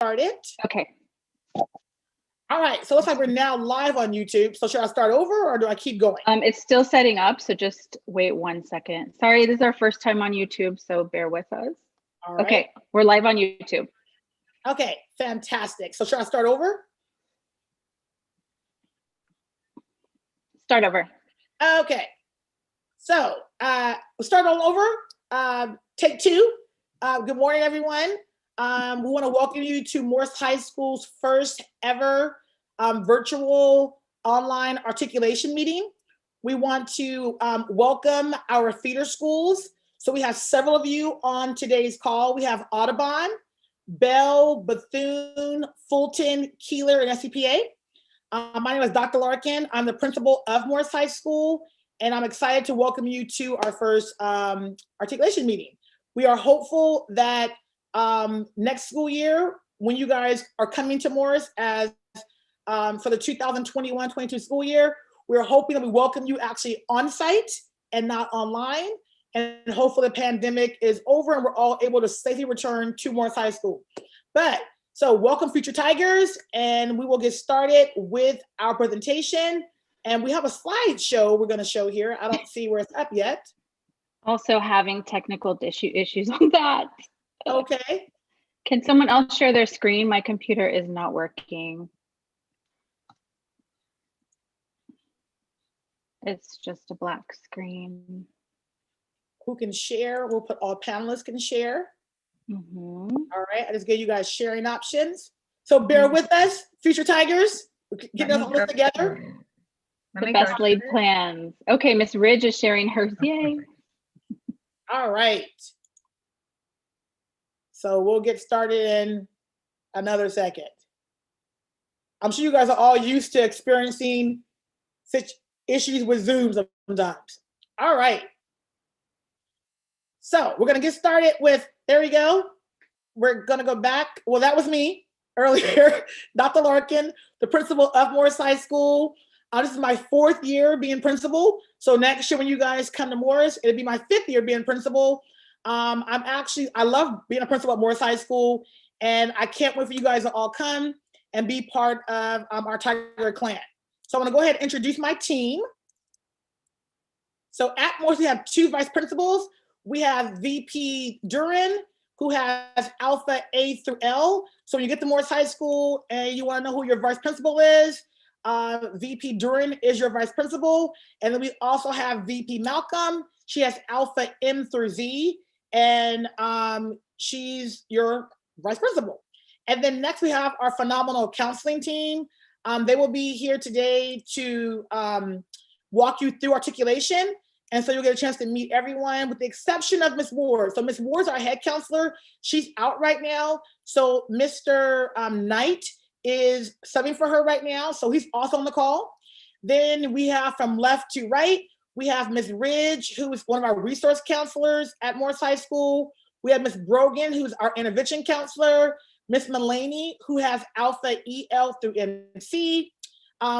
Started. Okay. All right, so it looks like we're now live on YouTube. So should I start over or do I keep going? It's still setting up, so just wait 1 second. Sorry, this is our first time on YouTube, so bear with us. All right. Okay, we're live on YouTube. Okay, fantastic. So should I start over? Start over. Okay, so we'll start all over. Take two. Good morning, everyone. We want to welcome you to Morse High School's first ever virtual online articulation meeting. We want to welcome our feeder schools. So we have several of you on today's call. We have Audubon, Bell, Bethune, Fulton, Keeler, and SCPA. My name is Dr. Larkin. I'm the principal of Morse High School, and I'm excited to welcome you to our first articulation meeting. We are hopeful that next school year, when you guys are coming to Morse as for the 2021-22 school year, we're hoping that we welcome you actually on site and not online. And hopefully the pandemic is over and we're all able to safely return to Morse High School. So welcome future Tigers, and we will get started with our presentation. And we have a slideshow we're gonna show here. I don't see where it's up yet. Also having technical issues on that. Okay. Can someone else share their screen? My computer is not working. It's just a black screen. Who can share? We'll put all panelists can share. All right, I just gave you guys sharing options. So bear with us, future Tigers. We're getting us all this together. The best laid plans. Okay, Miss Ridge is sharing hers. Yay. All right. So we'll get started in another second. I'm sure you guys are all used to experiencing such issues with Zooms sometimes. All right. So we're gonna get started with, there we go. We're gonna go back. Well, that was me earlier, Dr. Larkin, the principal of Morse High School. This is my 4th year being principal. So next year when you guys come to Morse, it'll be my 5th year being principal. I love being a principal at Morse High School, and I can't wait for you guys to all come and be part of our Tiger Clan. So I'm gonna go ahead and introduce my team. So at Morse, we have 2 vice principals. We have VP Duran, who has Alpha A through L. So when you get to Morse High School and you wanna know who your vice principal is, VP Duran is your vice principal. And then we also have VP Malcolm. She has Alpha M through Z, and she's your vice principal. And then next we have our phenomenal counseling team. They will be here today to walk you through articulation. And so you'll get a chance to meet everyone with the exception of Ms. Ward. So Ms. Ward's our head counselor. She's out right now. So Mr. Knight is subbing for her right now. So he's also on the call. Then we have from left to right, we have Ms. Ridge, who is one of our resource counselors at Morse High School. We have Ms. Brogan, who's our intervention counselor. Ms. Mulaney, who has Alpha EL through MC.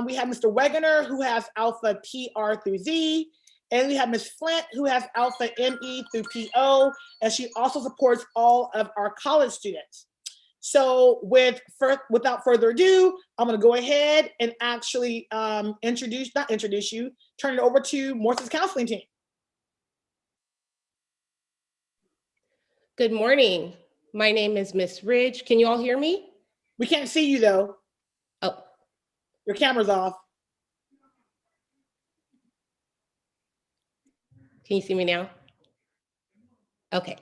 We have Mr. Wegener, who has Alpha PR through Z. And we have Ms. Flint, who has Alpha ME through PO, and she also supports all of our college students. So without further ado, I'm gonna go ahead and actually turn it over to Morse's counseling team. Good morning. My name is Miss Ridge. Can you all hear me? We can't see you though. Oh. Your camera's off. Can you see me now? Okay.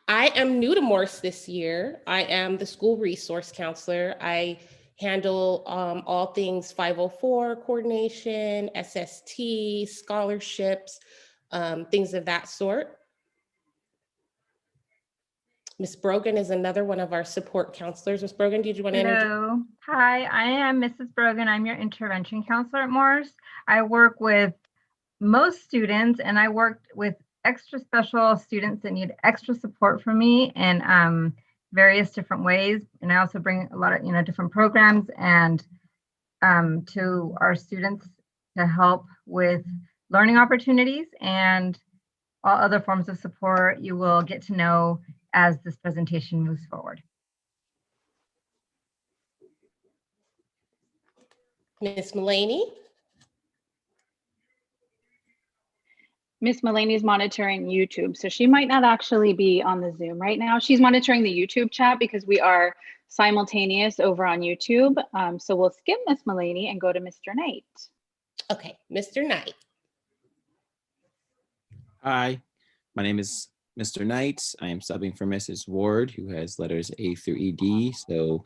I am new to Morse this year. I am the school resource counselor. I handle all things 504 coordination, SST, scholarships, things of that sort. Ms. Brogan is another one of our support counselors. Ms. Brogan, did you want to introduce? Hello. Hi, I am Mrs. Brogan. I'm your intervention counselor at Morse. I work with most students, and I worked with extra special students that need extra support from me in various different ways. And I also bring a lot of different programs and to our students to help with learning opportunities and all other forms of support you will get to know as this presentation moves forward. Miss Mulaney? Miss Mulaney is monitoring YouTube, so she might not actually be on the Zoom right now. She's monitoring the YouTube chat because we are simultaneous over on YouTube. So we'll skip Miss Mulaney and go to Mr. Knight. Okay, Mr. Knight. Hi, my name is Mr. Knight. I am subbing for Mrs. Ward, who has letters A through ED. So,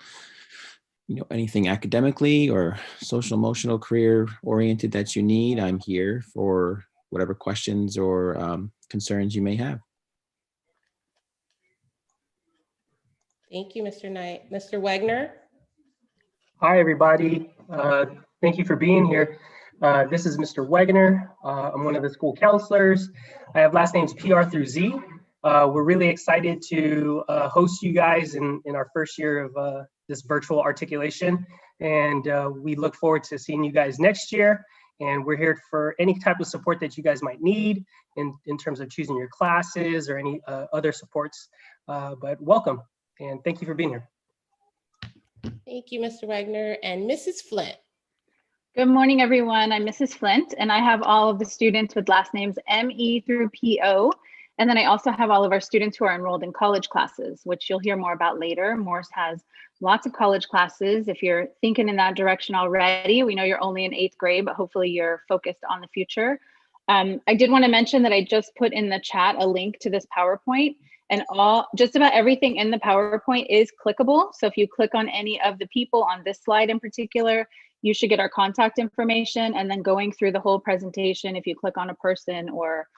anything academically or social emotional career oriented that you need, I'm here for whatever questions or concerns you may have. Thank you, Mr. Knight. Mr. Wagner? Hi, everybody. Thank you for being here. This is Mr. Wagner. I'm one of the school counselors. I have last names PR through Z. We're really excited to host you guys in our first year of this virtual articulation. And we look forward to seeing you guys next year. And we're here for any type of support that you guys might need in terms of choosing your classes or any other supports. But welcome, and thank you for being here. Thank you, Mr. Wagner. And Mrs. Flint? Good morning, everyone. I'm Mrs. Flint, and I have all of the students with last names ME through PO. And then I also have all of our students who are enrolled in college classes, which you'll hear more about later. Morse has lots of college classes. If you're thinking in that direction already, we know you're only in 8th grade, but hopefully you're focused on the future. I did want to mention that I just put in the chat a link to this PowerPoint, and just about everything in the PowerPoint is clickable. So if you click on any of the people on this slide in particular, you should get our contact information. And then going through the whole presentation, if you click on a person or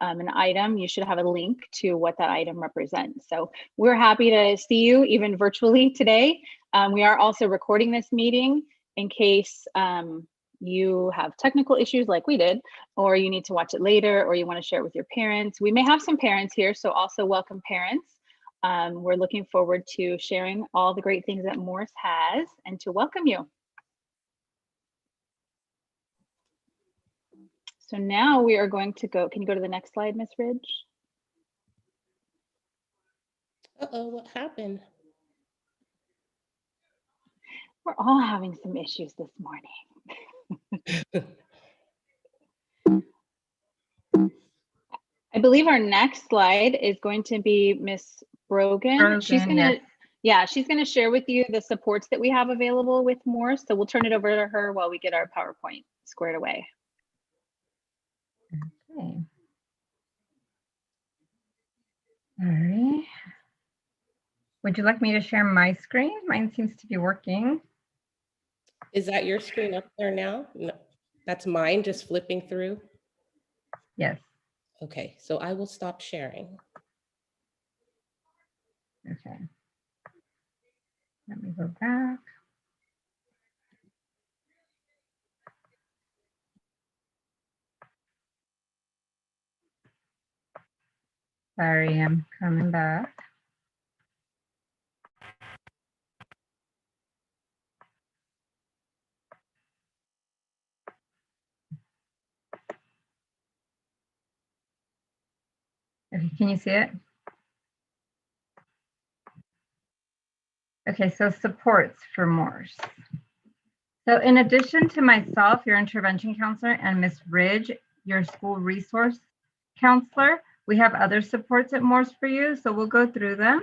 an item, you should have a link to what that item represents. So we're happy to see you even virtually today. We are also recording this meeting in case you have technical issues like we did, or you need to watch it later, or you want to share it with your parents. We may have some parents here, so also welcome parents. We're looking forward to sharing all the great things that Morse has and to welcome you. So now we are going to go, can you go to the next slide, Ms. Ridge? Uh-oh, what happened? We're all having some issues this morning. I believe our next slide is going to be Miss Brogan. She's gonna, yeah, she's gonna share with you the supports that we have available with Morse. So we'll turn it over to her while we get our PowerPoint squared away. Okay. All right. Would you like me to share my screen? Mine seems to be working. Is that your screen up there now? No, that's mine just flipping through. Yes. Okay, so I will stop sharing. Okay. Let me go back. Sorry, I'm coming back. Okay, can you see it? Okay, so supports for Morse. So in addition to myself, your intervention counselor, and Ms. Ridge, your school resource counselor, we have other supports at Morse for you. So we'll go through them.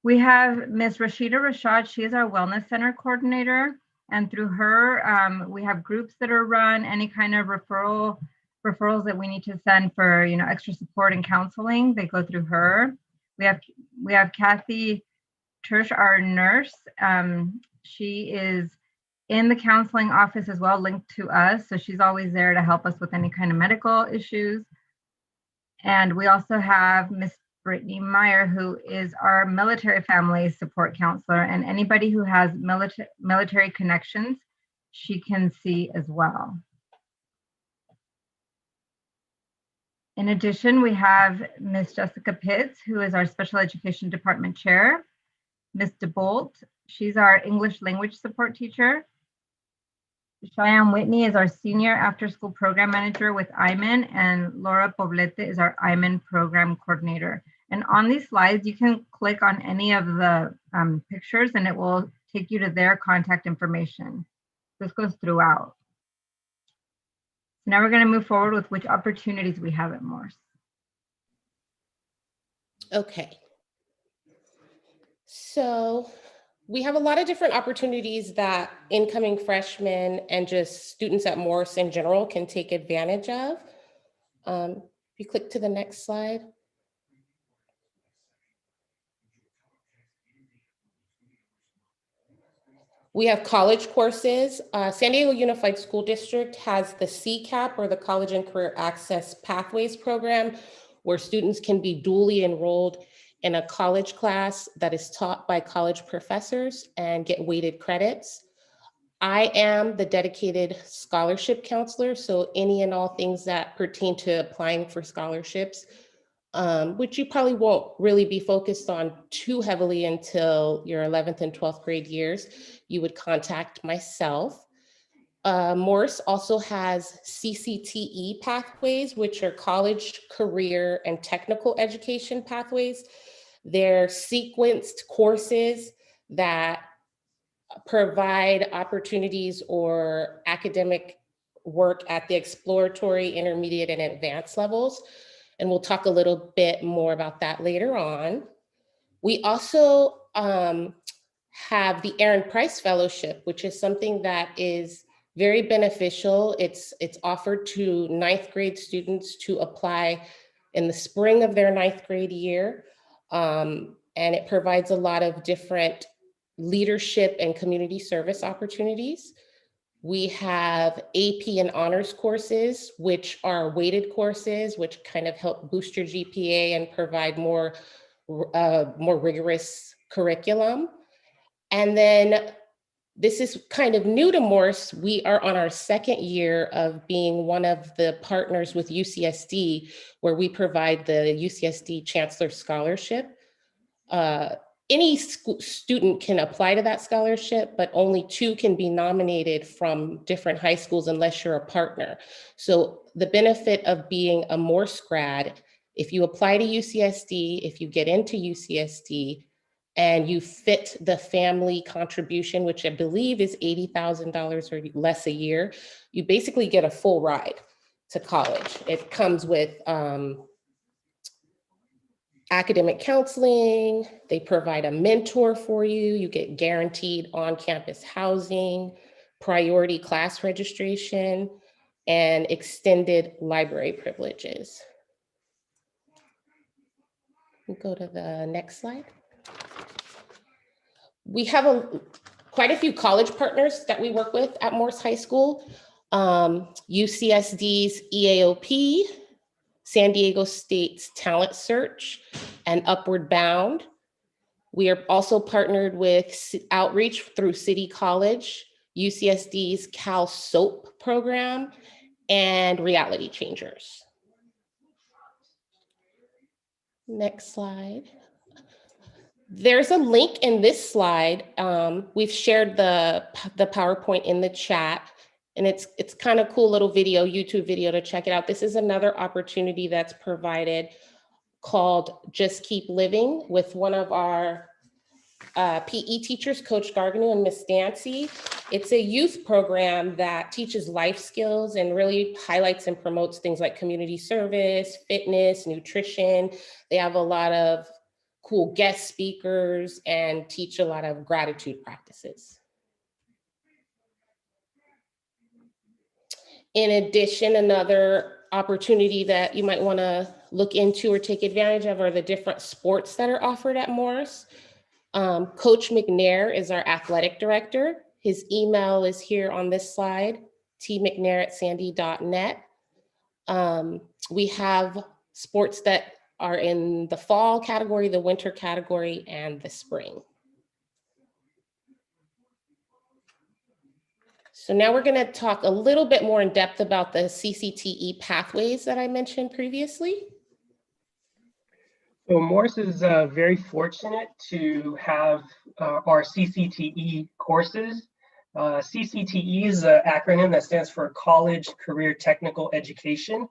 We have Ms. Rashida Rashad. She is our wellness center coordinator. And through her, we have groups that are run, any kind of referrals that we need to send for, extra support and counseling, they go through her. We have Kathy Tersh, our nurse. She is in the counseling office as well, linked to us. So she's always there to help us with any kind of medical issues. And we also have Miss Brittany Meyer, who is our military family support counselor, and anybody who has military connections, she can see as well. In addition, we have Miss Jessica Pitts, who is our special education department chair. Miss DeBolt, she's our English language support teacher. Cheyenne Whitney is our senior after school program manager with IMAN, and Laura Poblete is our IMAN program coordinator. And on these slides, you can click on any of the pictures and it will take you to their contact information. This goes throughout. Now we're going to move forward with which opportunities we have at Morse. Okay. So we have a lot of different opportunities that incoming freshmen and just students at Morse in general can take advantage of. If you click to the next slide. We have college courses. San Diego Unified School District has the CCAP, or the College and Career Access Pathways program, where students can be dually enrolled in a college class that is taught by college professors and get weighted credits. I am the dedicated scholarship counselor, so any and all things that pertain to applying for scholarships, which you probably won't really be focused on too heavily until your 11th and 12th grade years, you would contact myself. Morse also has CCTE pathways, which are college, career, and technical education pathways. They're sequenced courses that provide opportunities or academic work at the exploratory, intermediate, and advanced levels. And we'll talk a little bit more about that later on. We also have the Aaron Price Fellowship, which is something that is very beneficial. It's offered to 9th grade students to apply in the spring of their 9th grade year. And it provides a lot of different leadership and community service opportunities. We have AP and honors courses, which are weighted courses, which kind of help boost your GPA and provide more rigorous curriculum. And then this is kind of new to Morse. We are on our 2nd year of being one of the partners with UCSD, where we provide the UCSD Chancellor Scholarship. Any student can apply to that scholarship, but only 2 can be nominated from different high schools unless you're a partner. So the benefit of being a Morse grad, if you apply to UCSD, if you get into UCSD, and you fit the family contribution, which I believe is $80,000 or less a year, you basically get a full ride to college. It comes with academic counseling, they provide a mentor for you, you get guaranteed on-campus housing, priority class registration, and extended library privileges. We'll go to the next slide. We have quite a few college partners that we work with at Morse High School. UCSD's EAOP, San Diego State's Talent Search, and Upward Bound. We are also partnered with outreach through City College, UCSD's Cal SOAP program, and Reality Changers. Next slide. There's a link in this slide. We've shared the PowerPoint in the chat, and it's kind of cool little video, YouTube video to check it out. This is another opportunity that's provided called Just Keep Living with one of our PE teachers, Coach Garganu and Miss Dancy. It's a youth program that teaches life skills and really highlights and promotes things like community service, fitness, nutrition. They have a lot of cool guest speakers and teach a lot of gratitude practices. In addition, another opportunity that you might want to look into or take advantage of are the different sports that are offered at Morse. Coach McNair is our athletic director. His email is here on this slide, tmcnair@sandy.net. We have sports that are in the fall category, the winter category, and the spring. So now we're going to talk a little bit more in depth about the CCTE pathways that I mentioned previously. So Morse is very fortunate to have our CCTE courses. CCTE is an acronym that stands for College Career Technical Education.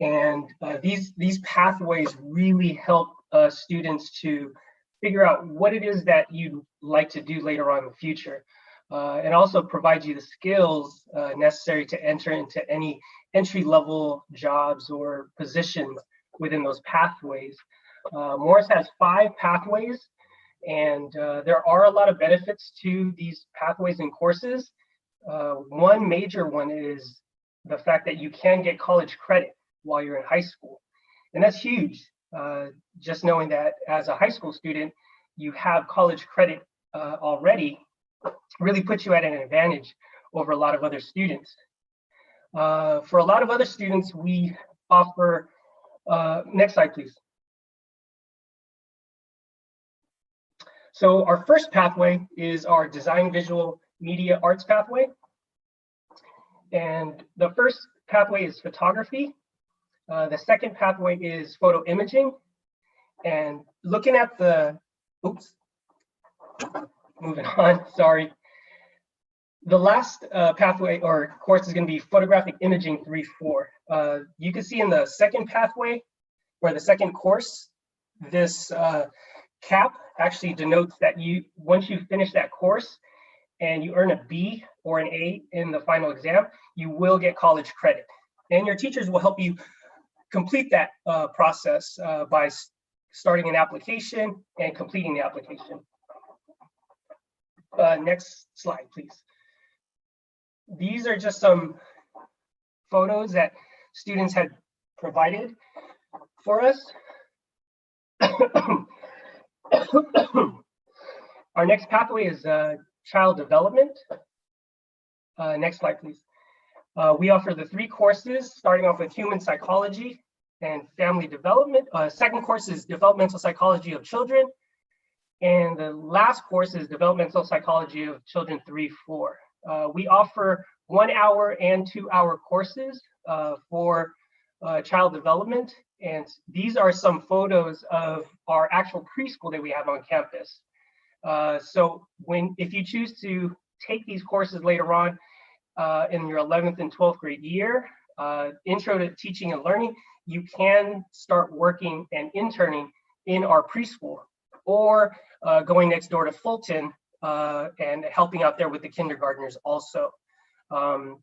And these pathways really help students to figure out what it is that you'd like to do later on in the future. And also provides you the skills necessary to enter into any entry-level jobs or positions within those pathways. Morse has 5 pathways, and there are a lot of benefits to these pathways and courses. One major one is the fact that you can get college credit while you're in high school. And that's huge. Just knowing that as a high school student, you have college credit already really puts you at an advantage over a lot of other students. For a lot of other students, we offer, next slide, please. So our first pathway is our design, visual, media, arts pathway. And the first pathway is photography. The second pathway is photo imaging. And looking at the, oops, moving on, sorry. The last pathway or course is going to be photographic imaging 3-4. You can see in the second pathway or the second course, this cap actually denotes that once you finish that course and you earn a B or an A in the final exam, you will get college credit. And your teachers will help you complete that process by starting an application and completing the application. Next slide, please. These are just some photos that students had provided for us. Our next pathway is child development. Next slide, please. We offer the 3 courses, starting off with human psychology and family development. Second course is developmental psychology of children. And the last course is developmental psychology of children 3-4. We offer 1-hour and 2-hour courses for child development. And these are some photos of our actual preschool that we have on campus. So if you choose to take these courses later on in your 11th and 12th grade year, intro to teaching and learning, you can start working and interning in our preschool, or going next door to Fulton and helping out there with the kindergartners also.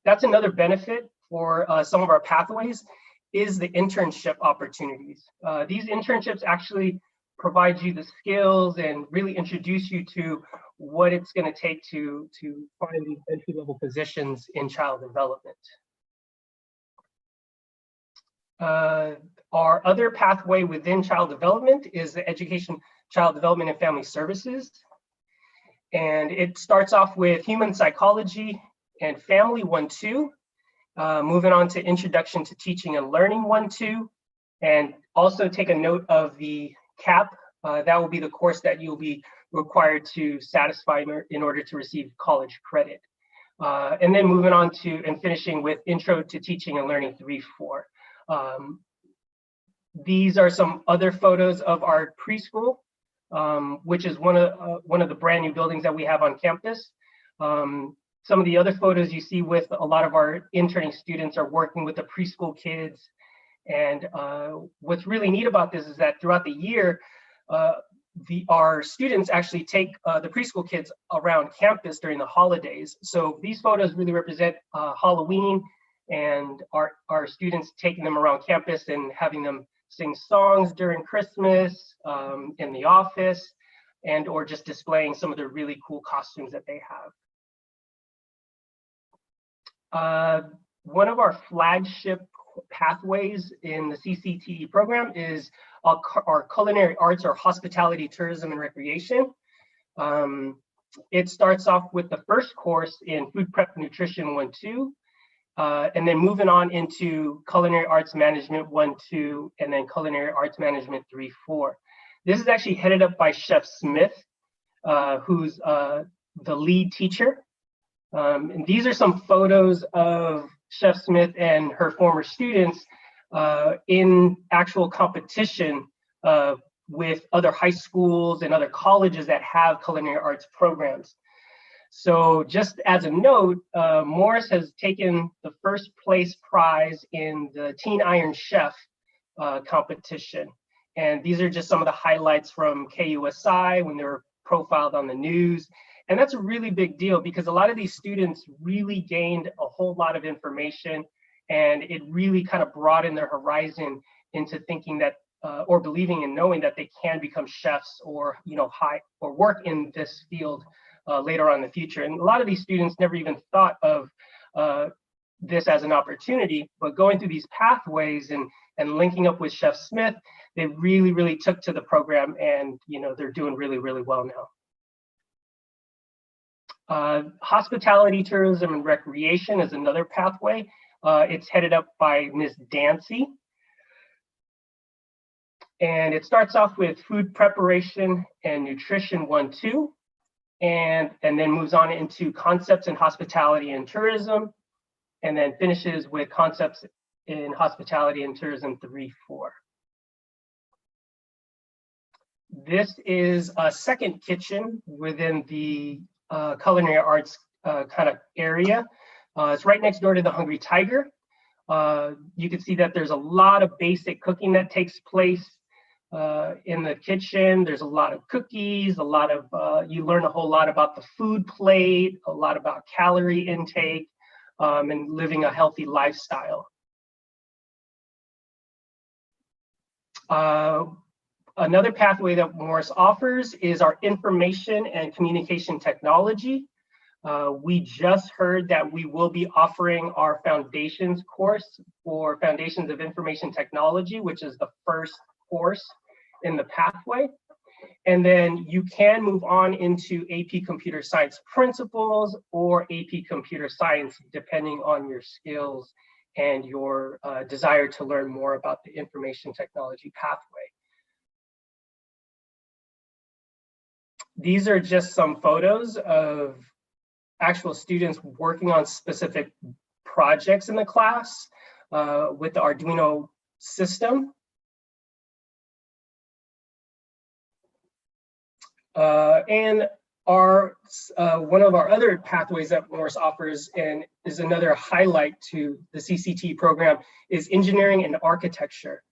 That's another benefit for some of our pathways is the internship opportunities. These internships actually provide you the skills and really introduce you to what it's going to take to find these entry-level positions in child development. Our other pathway within child development is the education, child development and family services. And it starts off with human psychology and family 1-2, moving on to introduction to teaching and learning 1-2, and also take a note of the CAP. That will be the course that you'll be required to satisfy in order to receive college credit. And then moving on to and finishing with intro to teaching and learning 3-4. These are some other photos of our preschool, which is one of the brand new buildings that we have on campus. Some of the other photos you see with a lot of our interning students are working with the preschool kids. And what's really neat about this is that throughout the year, our students actually take the preschool kids around campus during the holidays. So these photos really represent Halloween and our students taking them around campus and having them sing songs during Christmas in the office, and or just displaying some of the really cool costumes that they have. One of our flagship pathways in the CCTE program is our culinary arts or hospitality, tourism, and recreation. It starts off with the first course in food prep nutrition 1-2, and then moving on into culinary arts management 1-2, and then culinary arts management 3-4. This is actually headed up by Chef Smith, who's the lead teacher. And these are some photos of Chef Smith and her former students in actual competition with other high schools and other colleges that have culinary arts programs. So just as a note, Morse has taken the first place prize in the Teen Iron Chef competition. And these are just some of the highlights from KUSI when they were profiled on the news. And that's a really big deal because a lot of these students really gained a whole lot of information, and it really kind of broadened their horizon into thinking that or believing and knowing that they can become chefs or work in this field later on in the future. And a lot of these students never even thought of this as an opportunity, but going through these pathways and linking up with Chef Smith, they really took to the program, and they're doing really well now. Hospitality, tourism, and recreation is another pathway. It's headed up by Ms. Dancy. And it starts off with food preparation and nutrition 1-2, and then moves on into concepts in hospitality and tourism, and then finishes with concepts in hospitality and tourism 3-4. This is a second kitchen within the culinary arts kind of area. It's right next door to the Hungry Tiger. You can see that there's a lot of basic cooking that takes place in the kitchen. There's a lot of cookies, a lot of, you learn a whole lot about the food plate, a lot about calorie intake, and living a healthy lifestyle. Another pathway that Morse offers is our information and communication technology. We just heard that we will be offering our foundations course for Foundations of Information Technology, which is the first course in the pathway. And then you can move on into AP Computer Science Principles or AP Computer Science, depending on your skills and your desire to learn more about the information technology pathway. These are just some photos of actual students working on specific projects in the class with the Arduino system. And one of our other pathways that Morse offers, and is another highlight to the CCT program, is engineering and architecture.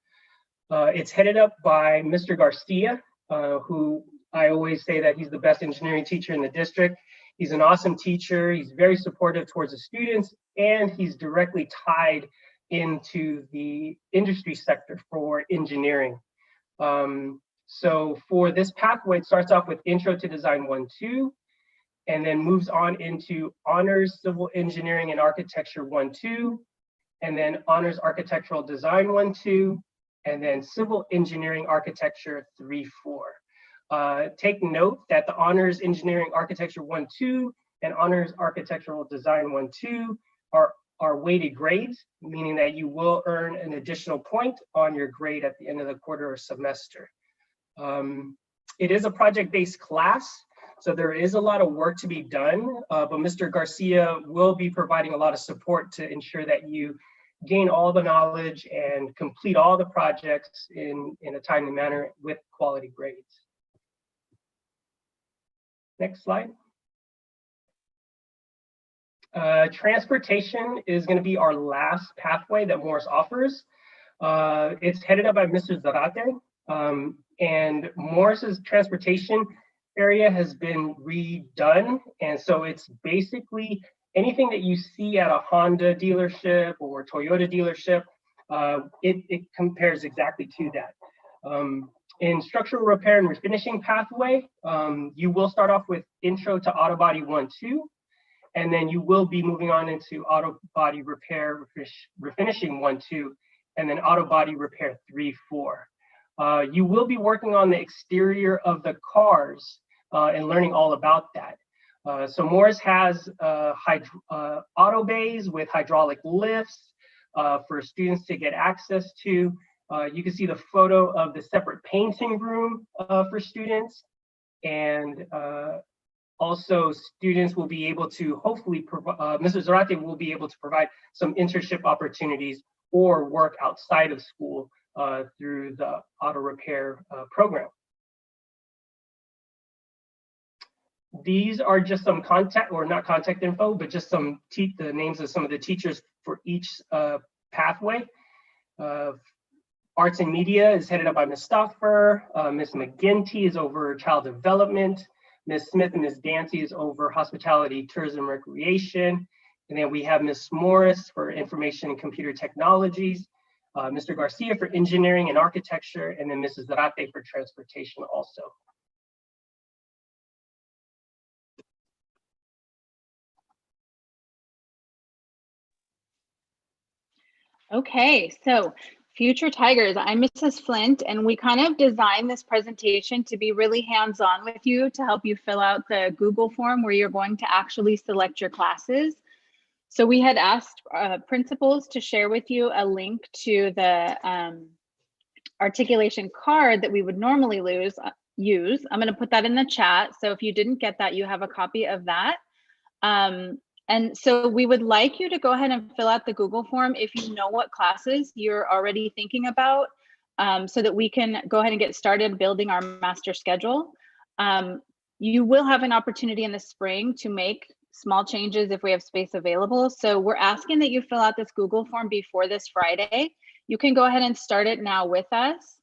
It's headed up by Mr. Garcia, who I always say that he's the best engineering teacher in the district. He's an awesome teacher. He's very supportive towards the students, and he's directly tied into the industry sector for engineering. So for this pathway, it starts off with Intro to Design 1-2, and then moves on into Honors Civil Engineering and Architecture 1-2, and then Honors Architectural Design 1-2, and then Civil Engineering Architecture 3-4. Take note that the Honors Engineering Architecture 1-2 and Honors Architectural Design 1-2 are weighted grades, meaning that you will earn an additional point on your grade at the end of the quarter or semester. It is a project-based class, so there is a lot of work to be done, but Mr. Garcia will be providing a lot of support to ensure that you gain all the knowledge and complete all the projects in a timely manner with quality grades. Next slide. Transportation is going to be our last pathway that Morse offers. It's headed up by Mr. Zarate, and Morse's transportation area has been redone, and so it's basically anything that you see at a Honda dealership or Toyota dealership. It compares exactly to that. In structural repair and refinishing pathway, you will start off with Intro to Auto Body 1-2, and then you will be moving on into Auto Body Repair Refinishing 1-2, and then Auto Body Repair 3-4. You will be working on the exterior of the cars and learning all about that. So Morse has auto bays with hydraulic lifts for students to get access to. You can see the photo of the separate painting room for students, and also students will be able to hopefully Mr. Zarate will be able to provide some internship opportunities or work outside of school through the auto repair program. These are just some contact, or not contact info, but just some the names of some of the teachers for each pathway. Arts and media is headed up by Ms. Stoffer. Ms. McGinty is over child development. Ms. Smith and Ms. Dancy is over hospitality, tourism, recreation. And then we have Ms. Morris for information and computer technologies, Mr. Garcia for engineering and architecture, and then Mrs. Zarate for transportation also. Okay, so Future Tigers, I'm Mrs. Flint, and we kind of designed this presentation to be really hands-on with you to help you fill out the Google form where you're going to actually select your classes. So we had asked principals to share with you a link to the articulation card that we would normally use. I'm going to put that in the chat. So if you didn't get that, you have a copy of that. And so we would like you to go ahead and fill out the Google form if you know what classes you're already thinking about, so that we can go ahead and get started building our master schedule. You will have an opportunity in the spring to make small changes if we have space available. So we're asking that you fill out this Google form before this Friday. You can go ahead and start it now with us.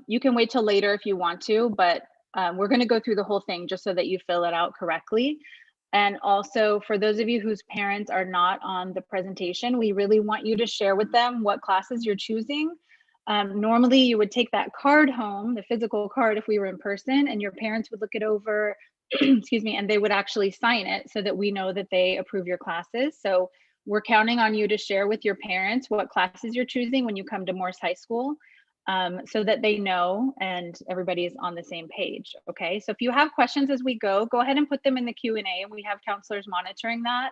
You can wait till later if you want to, but we're going to go through the whole thing just so that you fill it out correctly. And also for those of you whose parents are not on the presentation, we really want you to share with them what classes you're choosing. Normally you would take that card home, the physical card if we were in person, and your parents would look it over, excuse me, and they would actually sign it so that we know that they approve your classes. So we're counting on you to share with your parents what classes you're choosing when you come to Morse High School, so that they know and everybody is on the same page. Okay, so if you have questions as we go ahead and put them in the Q&A, and we have counselors monitoring that.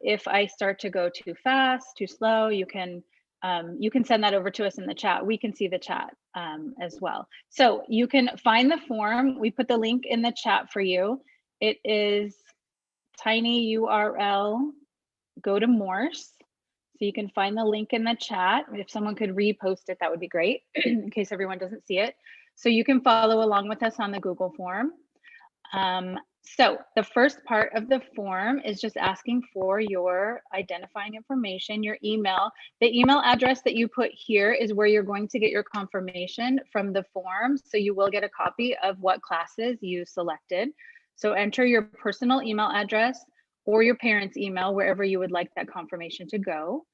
If I start to go too fast, too slow, you can send that over to us in the chat. We can see the chat as well. So you can find the form. We put the link in the chat for you. It is tiny URL, go to Morse. So you can find the link in the chat. If someone could repost it, that would be great in case everyone doesn't see it. So you can follow along with us on the Google form. So the first part of the form is just asking for your identifying information, your email. The email address that you put here is where you're going to get your confirmation from the form. So you will get a copy of what classes you selected. So enter your personal email address or your parents' email, wherever you would like that confirmation to go.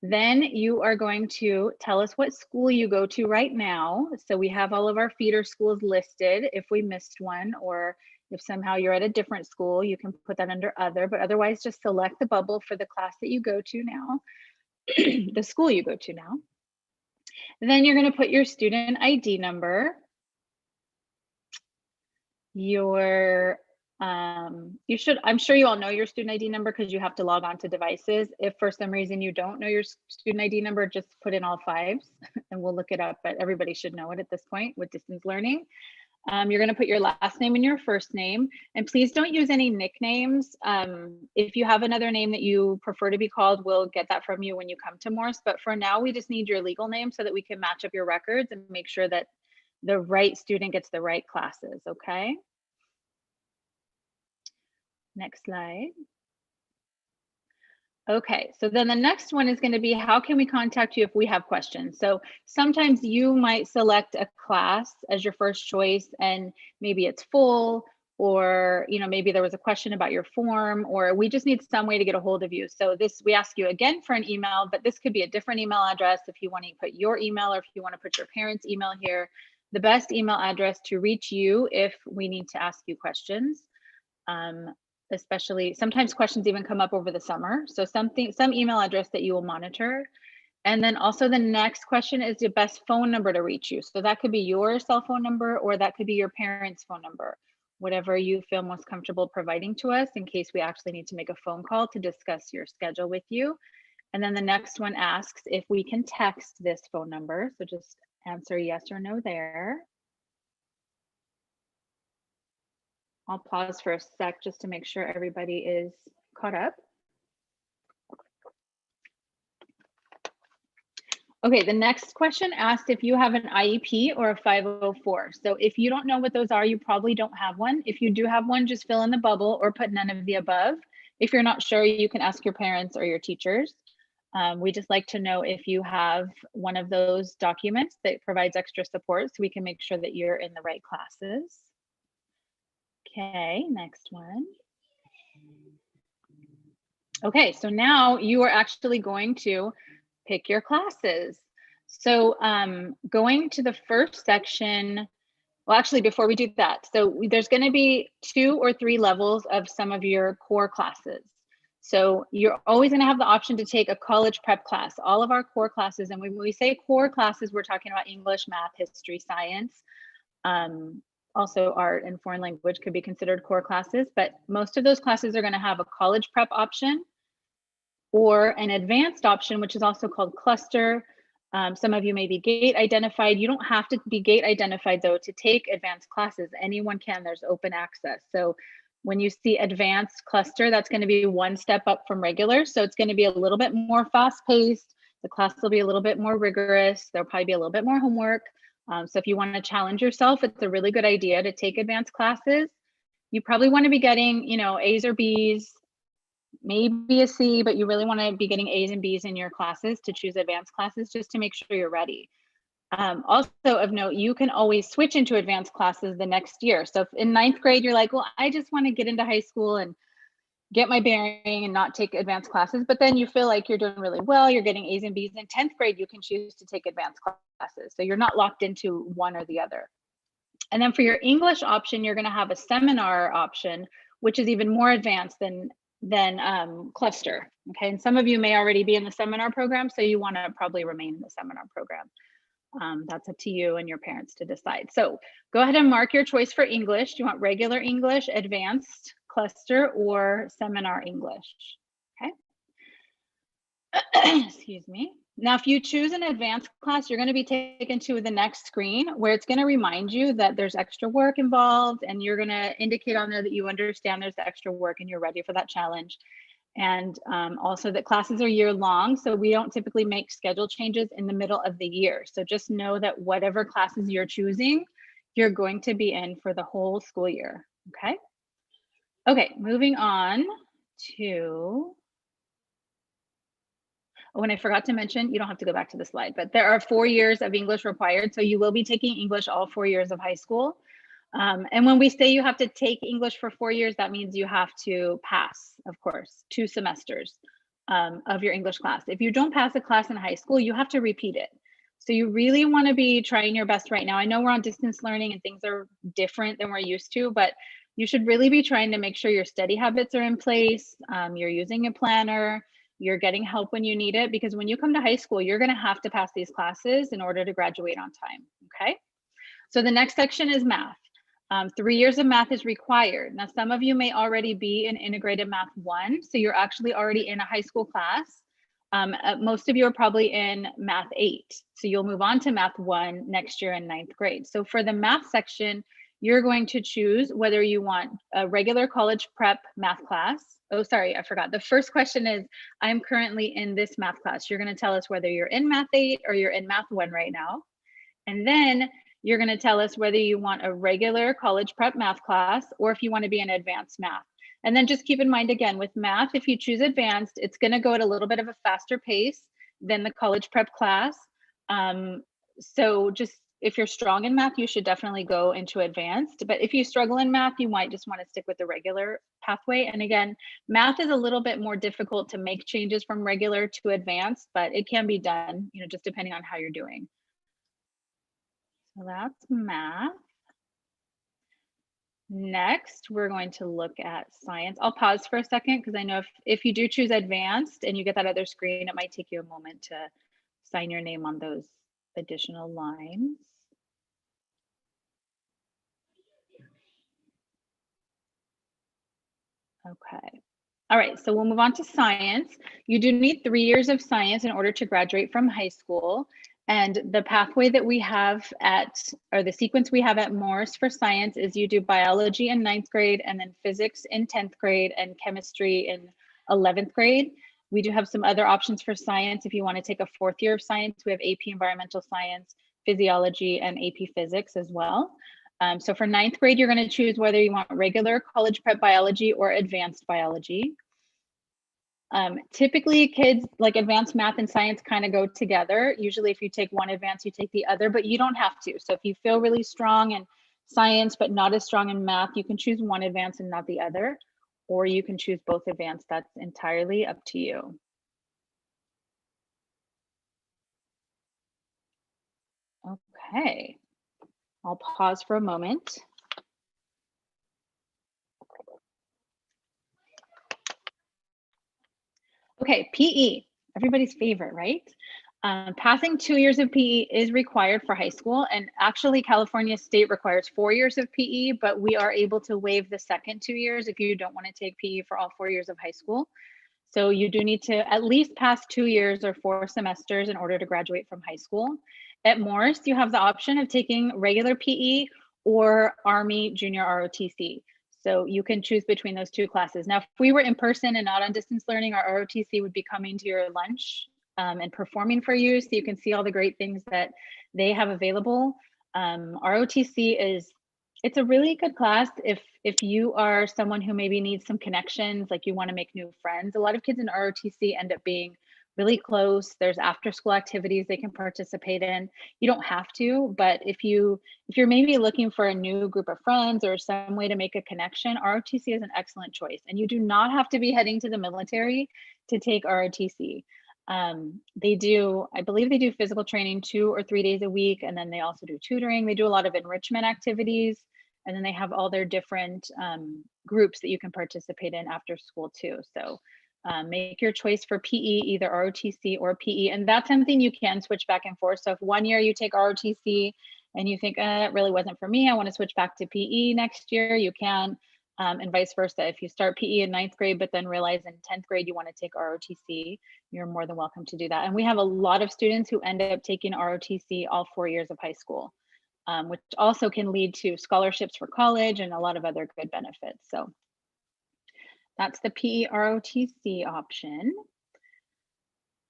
Then you are going to tell us what school you go to right now. So we have all of our feeder schools listed. If we missed one, or if somehow you're at a different school, you can put that under other, but otherwise just select the bubble for the class that you go to now, the school you go to now. Then you're going to put your student ID number, your I'm sure you all know your student ID number because you have to log on to devices. If for some reason you don't know your student ID number, just put in all 5s and we'll look it up, but everybody should know it at this point with distance learning. You're going to put your last name and your first name, and please don't use any nicknames. If you have another name that you prefer to be called, we'll get that from you when you come to Morse, but for now we just need your legal name so that we can match up your records and make sure that the right student gets the right classes. Okay. Next slide. Okay, so then the next one is going to be, how can we contact you if we have questions? So sometimes you might select a class as your first choice and maybe it's full, or maybe there was a question about your form, or we just need some way to get a hold of you. So we ask you again for an email, but this could be a different email address if you want to put your email, or if you want to put your parents' email here. The best email address to reach you if we need to ask you questions. Especially sometimes questions even come up over the summer. So some email address that you will monitor. And then also the next question is the best phone number to reach you. So that could be your cell phone number, or that could be your parents' phone number, whatever you feel most comfortable providing to us in case we actually need to make a phone call to discuss your schedule with you. And then the next one asks if we can text this phone number. So just answer yes or no there. I'll pause for a sec just to make sure everybody is caught up. Okay, the next question asked if you have an IEP or a 504. So if you don't know what those are, you probably don't have one. If you do have one, just fill in the bubble or put none of the above. If you're not sure, you can ask your parents or your teachers. We just like to know if you have one of those documents that provides extra support so we can make sure that you're in the right classes. Okay, next one. Okay, so now you are actually going to pick your classes. So going to the first section, well, actually, before we do that, so there's going to be 2 or 3 levels of some of your core classes. So you're always going to have the option to take a college prep class, all of our core classes. And when we say core classes, we're talking about English, math, history, science. Also art and foreign language could be considered core classes, but most of those classes are going to have a college prep option or an advanced option, which is also called cluster. Some of you may be gate identified. You don't have to be gate identified though to take advanced classes. Anyone can, there's open access. So when you see advanced cluster, that's going to be 1 step up from regular. So it's going to be a little bit more fast paced. The class will be a little bit more rigorous. There'll probably be a little bit more homework. So if you want to challenge yourself, it's a really good idea to take advanced classes. You probably want to be getting, you know, A's or B's, maybe a C, but you really want to be getting A's and B's in your classes to choose advanced classes just to make sure you're ready. Also of note, you can always switch into advanced classes the next year. So if in 9th grade, you're like, well, I just want to get into high school and get my bearing and not take advanced classes, but then you feel like you're doing really well, you're getting A's and B's. In 10th grade, you can choose to take advanced classes. So you're not locked into one or the other. And then for your English option, you're going to have a seminar option, which is even more advanced than cluster. Okay, and some of you may already be in the seminar program, so you want to probably remain in the seminar program. That's up to you and your parents to decide. So go ahead and mark your choice for English. Do you want regular English, advanced, cluster, or seminar English? Okay. Excuse me. Now, if you choose an advanced class, you're going to be taken to the next screen where it's going to remind you that there's extra work involved, and you're going to indicate on there that you understand there's extra work and you're ready for that challenge. And also that classes are year long, so we don't typically make schedule changes in the middle of the year. So just know that whatever classes you're choosing, you're going to be in for the whole school year. Okay. Okay, moving on to. Oh, and I forgot to mention, you don't have to go back to the slide, but there are 4 years of English required. So you will be taking English all 4 years of high school. And when we say you have to take English for 4 years, that means you have to pass, of course, 2 semesters of your English class. If you don't pass a class in high school, you have to repeat it. So you really want to be trying your best right now. I know we're on distance learning and things are different than we're used to, but you should really be trying to make sure your study habits are in place. You're using a planner. You're getting help when you need it, because when you come to high school, you're going to have to pass these classes in order to graduate on time. Okay. So the next section is math. 3 years of math is required. Now, some of you may already be in integrated math 1, so you're actually already in a high school class. Most of you are probably in math 8, so you'll move on to math 1 next year in 9th grade. So for the math section, you're going to choose whether you want a regular college prep math class. Oh, sorry, I forgot. The first question is, I'm currently in this math class. You're going to tell us whether you're in math 8 or you're in math 1 right now. And then you're going to tell us whether you want a regular college prep math class or if you want to be in advanced math. And then just keep in mind, again, with math, if you choose advanced, it's going to go at a little bit of a faster pace than the college prep class. So just if you're strong in math, you should definitely go into advanced. But if you struggle in math, you might just want to stick with the regular pathway. And again, math is a little bit more difficult to make changes from regular to advanced, but it can be done, you know, just depending on how you're doing. So that's math. Next, we're going to look at science. I'll pause for a second because I know if you do choose advanced and you get that other screen, it might take you a moment to sign your name on those additional lines. Okay. All right, so we'll move on to science. You do need 3 years of science in order to graduate from high school. And the pathway that we have or the sequence we have at Morse for science is you do biology in 9th grade, and then physics in 10th grade, and chemistry in 11th grade. We do have some other options for science. If you want to take a 4th year of science, we have AP Environmental Science, Physiology, and AP Physics as well. So for 9th grade, you're going to choose whether you want regular college prep biology or advanced biology. Typically kids like advanced math and science kind of go together. Usually if you take one advanced, you take the other, but you don't have to. So if you feel really strong in science, but not as strong in math, you can choose one advanced and not the other, or you can choose both advanced. That's entirely up to you. Okay, I'll pause for a moment. Okay, PE, everybody's favorite, right? Passing 2 years of PE is required for high school, and actually California state requires 4 years of PE, but we are able to waive the second 2 years if you don't want to take PE for all 4 years of high school. So you do need to at least pass 2 years or 4 semesters in order to graduate from high school. At Morse, you have the option of taking regular PE or Army Junior ROTC. So you can choose between those two classes. Now, if we were in person and not on distance learning, our ROTC would be coming to your lunch and performing for you, so you can see all the great things that they have available. ROTC it's a really good class if you are someone who maybe needs some connections, like you want to make new friends. A lot of kids in ROTC end up being really close. There's after school activities they can participate in. You don't have to, but if you're maybe looking for a new group of friends or some way to make a connection, ROTC is an excellent choice. And you do not have to be heading to the military to take ROTC. I believe they do physical training 2 or 3 days a week, and then they also do tutoring. They do a lot of enrichment activities, and then they have all their different groups that you can participate in after school too. So make your choice for PE, either ROTC or PE, and that's something you can switch back and forth. So if 1 year you take ROTC and you think, it really wasn't for me, I want to switch back to PE next year, you can. And vice versa. If you start PE in 9th grade, but then realize in 10th grade you want to take ROTC, you're more than welcome to do that. And we have a lot of students who end up taking ROTC all 4 years of high school, which also can lead to scholarships for college and a lot of other good benefits. So that's the PE ROTC option.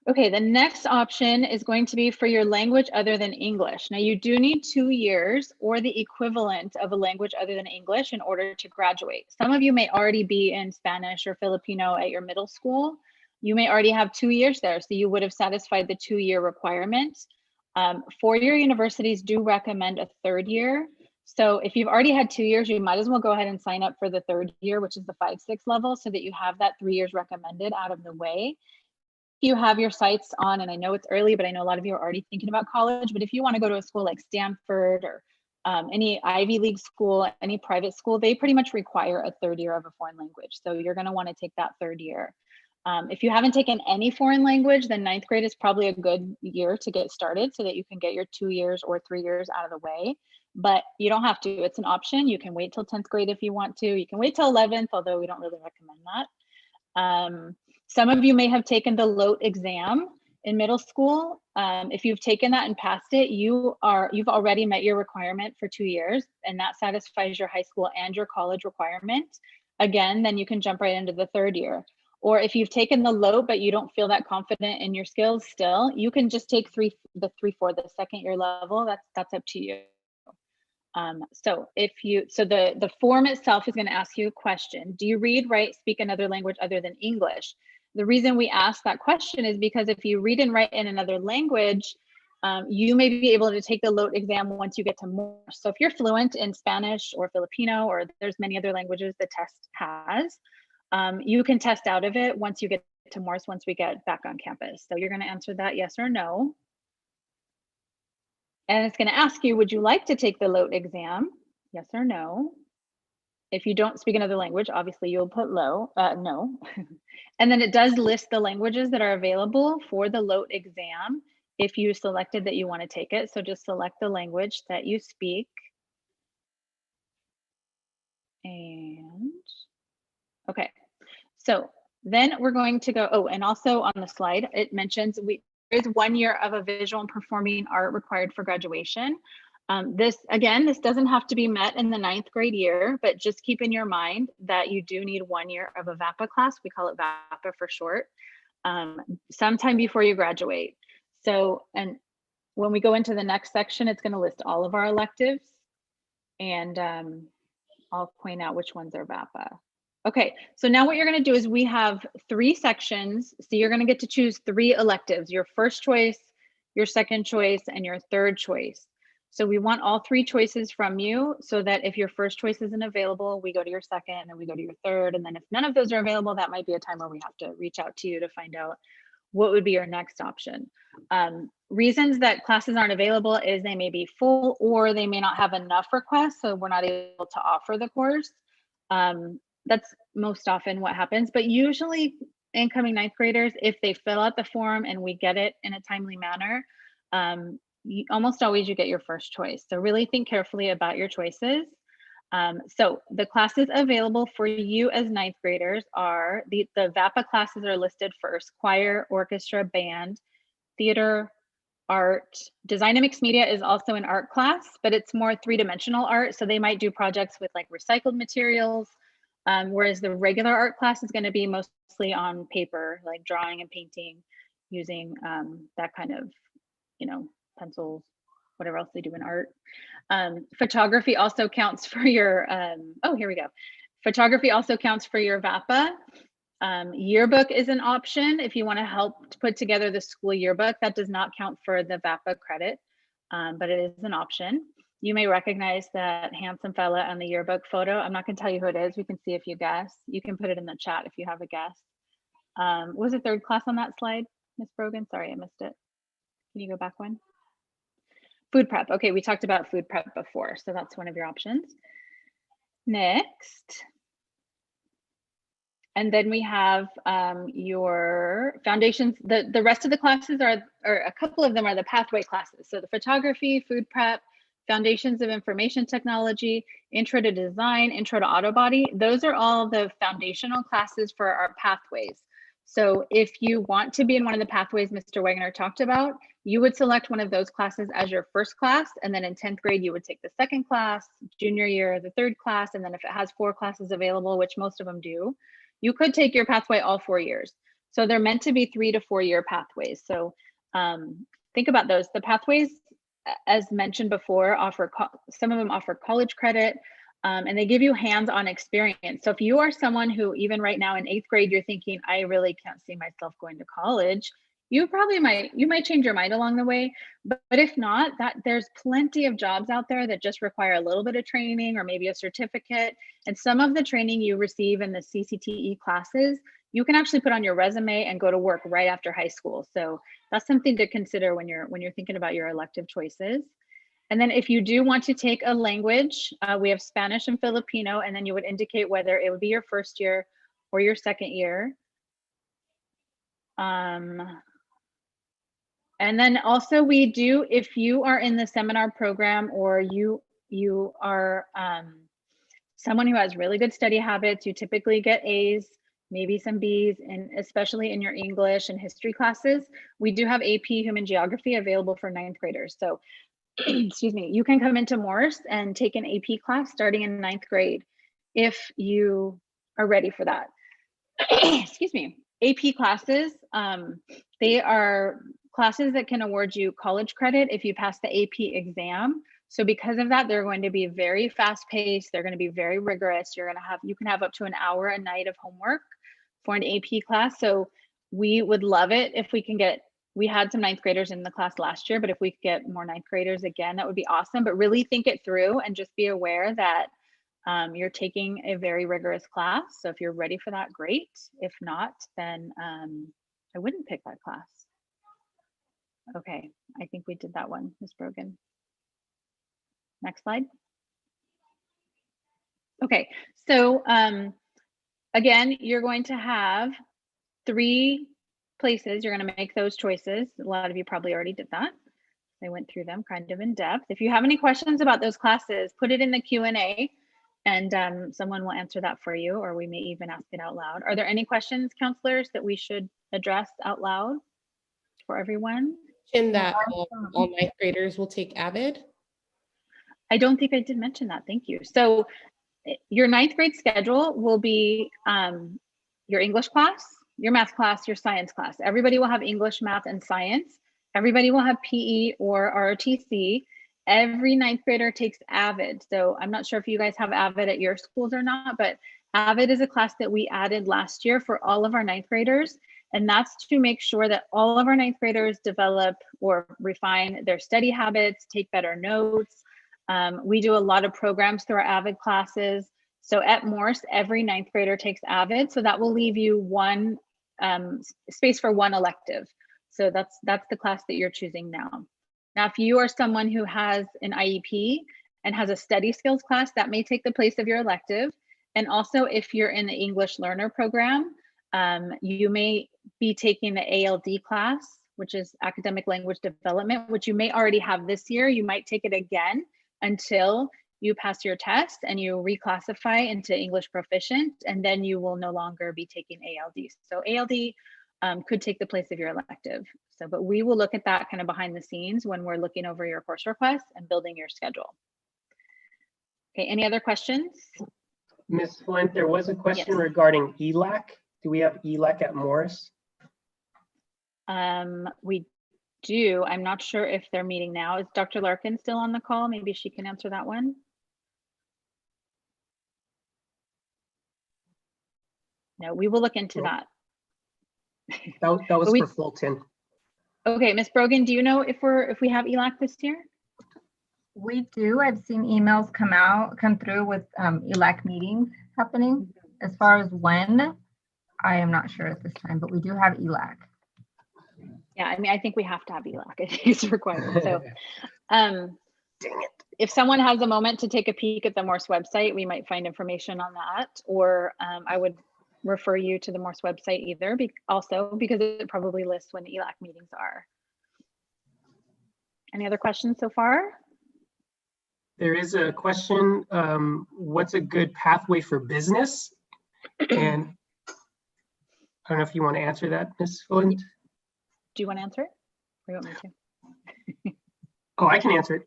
Okay, the next option is going to be for your language other than English. Now you do need 2 years or the equivalent of a language other than English in order to graduate. Some of you may already be in Spanish or Filipino at your middle school. You may already have 2 years there, so you would have satisfied the 2-year requirement. 4-year universities do recommend a 3rd year. So if you've already had 2 years, you might as well go ahead and sign up for the 3rd year, which is the 5-6 level, so that you have that 3 years recommended out of the way. You have your sights on, and I know it's early, but I know a lot of you are already thinking about college, but if you want to go to a school like Stanford or any Ivy League school, any private school, they pretty much require a 3rd year of a foreign language. So you're going to want to take that 3rd year. If you haven't taken any foreign language, then 9th grade is probably a good year to get started so that you can get your 2 years or 3 years out of the way. But you don't have to. It's an option. You can wait till 10th grade if you want to. You can wait till 11th, although we don't really recommend that. Some of you may have taken the LOTE exam in middle school. If you've taken that and passed it, you've already met your requirement for 2 years, and that satisfies your high school and your college requirement. Again, then you can jump right into the 3rd year. Or if you've taken the LOTE, but you don't feel that confident in your skills still, you can just take the 3-4, the 2nd year level. That's up to you. So the form itself is going to ask you a question. Do you read, write, speak another language other than English? The reason we ask that question is because if you read and write in another language, you may be able to take the LOTE exam once you get to Morse. So if you're fluent in Spanish or Filipino, or there's many other languages the test has, you can test out of it once you get to Morse, once we get back on campus. So you're going to answer that yes or no. And it's going to ask you, would you like to take the LOTE exam? Yes or no. If you don't speak another language, obviously you'll put no. And then it does list the languages that are available for the LOTE exam if you selected that you want to take it. So just select the language that you speak. And okay, so then we're going to go, and also on the slide, it mentions there is 1 year of a visual and performing art required for graduation. This doesn't have to be met in the 9th grade year, but just keep in your mind that you do need 1 year of a VAPA class. We call it VAPA for short, sometime before you graduate. So, and when we go into the next section, it's going to list all of our electives, and I'll point out which ones are VAPA. Okay, so now what you're going to do is we have 3 sections. So you're going to get to choose 3 electives, your first choice, your second choice, and your third choice. So we want all 3 choices from you so that if your first choice isn't available, we go to your second, and then we go to your third. And then if none of those are available, that might be a time where we have to reach out to you to find out what would be your next option. Reasons that classes aren't available is they may be full or they may not have enough requests, so we're not able to offer the course. That's most often what happens, but usually incoming 9th graders, if they fill out the form and we get it in a timely manner, almost always you get your first choice. So really think carefully about your choices. So the classes available for you as 9th graders are the VAPA classes are listed first: choir, orchestra, band, theater, art. Design and mixed media is also an art class, but it's more 3-dimensional art. So they might do projects with like recycled materials, whereas the regular art class is going to be mostly on paper, like drawing and painting using that kind of, pencils, whatever else they do in art. Photography also counts for your, oh, here we go. Photography also counts for your VAPA. Yearbook is an option if you want to help to put together the school yearbook. That does not count for the VAPA credit, but it is an option. You may recognize that handsome fella on the yearbook photo. I'm not going to tell you who it is. We can see if you guess. You can put it in the chat if you have a guess. What was the third class on that slide, Ms. Brogan? Sorry, I missed it. Can you go back one? Food prep. Okay, we talked about food prep before, so that's one of your options. Next. And then we have your foundations. The rest of the classes are, or a couple of them are the pathway classes. So the photography, food prep, foundations of information technology, intro to design, intro to auto body. Those are all the foundational classes for our pathways. So if you want to be in one of the pathways Mr. Wagner talked about, you would select one of those classes as your first class. And then in 10th grade, you would take the second class, junior year, the third class. And then if it has 4 classes available, which most of them do, you could take your pathway all 4 years. So they're meant to be 3 to 4 year pathways. So think about those. The pathways, as mentioned before, some of them offer college credit, and they give you hands-on experience. So if you are someone who even right now in 8th grade, you're thinking, I really can't see myself going to college, you might change your mind along the way. But if not, there's plenty of jobs out there that just require a little bit of training or maybe a certificate. And some of the training you receive in the CCTE classes, you can actually put on your resume and go to work right after high school. So that's something to consider when you're thinking about your elective choices. And then if you do want to take a language, we have Spanish and Filipino, and then you would indicate whether it would be your first year or your second year. And then also we do, if you are in the seminar program or you are someone who has really good study habits, you typically get A's, maybe some B's, and especially in your English and history classes, we do have AP Human Geography available for 9th graders. So excuse me, you can come into Morse and take an AP class starting in 9th grade if you are ready for that. Excuse me. AP classes, they are classes that can award you college credit if you pass the AP exam. So because of that, they're going to be very fast paced. They're going to be very rigorous. You can have up to an hour a night of homework for an AP class. So we would love it if we had some 9th graders in the class last year, but if we could get more 9th graders again, that would be awesome. But really think it through and just be aware that you're taking a very rigorous class. So if you're ready for that, great. If not, then I wouldn't pick that class. Okay, I think we did that one, Ms. Brogan. Next slide. Okay, so again, you're going to have 3 places. You're going to make those choices. A lot of you probably already did that. I went through them kind of in depth. If you have any questions about those classes, put it in the Q&A and someone will answer that for you, or we may even ask it out loud. Are there any questions, counselors, that we should address out loud for everyone? In that all 9th graders will take AVID? I don't think I did mention that. Thank you. So your 9th grade schedule will be your English class, your math class, your science class. Everybody will have English, math, and science. Everybody will have PE or ROTC. Every 9th grader takes AVID. So I'm not sure if you guys have AVID at your schools or not, but AVID is a class that we added last year for all of our ninth graders. And that's to make sure that all of our ninth graders develop or refine their study habits, take better notes. We do a lot of programs through our AVID classes. So at Morse, every ninth grader takes AVID. So that will leave you one space for one elective. So that's the class that you're choosing now. Now, if you are someone who has an IEP and has a study skills class, that may take the place of your elective. And also, if you're in the English learner program, you may be taking the ALD class, which is academic language development, which you may already have this year. You might take it again until you pass your test and you reclassify into English proficient, and then you will no longer be taking ALD. So ALD could take the place of your elective. So, but we will look at that kind of behind the scenes when we're looking over your course requests and building your schedule. Okay, any other questions? Ms. Flint, there was a question Yes. regarding ELAC. Do we have ELAC at Morse? We do. I'm not sure if they're meeting now. Is Dr. Larkin still on the call? Maybe she can answer that one. No, we will look into that. That was for Fulton. Okay, Ms. Brogan, do you know if we have ELAC this year? We do. I've seen emails come through with ELAC meetings happening. As far as when, I am not sure at this time, but we do have ELAC. Yeah, I mean, I think we have to have ELAC. I think it's required. So Dang it. if someone has a moment to take a peek at the Morse website, we might find information on that, or I would refer you to the Morse website either, also because it probably lists when ELAC meetings are. Any other questions so far? There is a question, what's a good pathway for business? And I don't know if you want to answer that, Ms. Flint. Do you want to answer it? Or you want me to? Oh, I can answer it.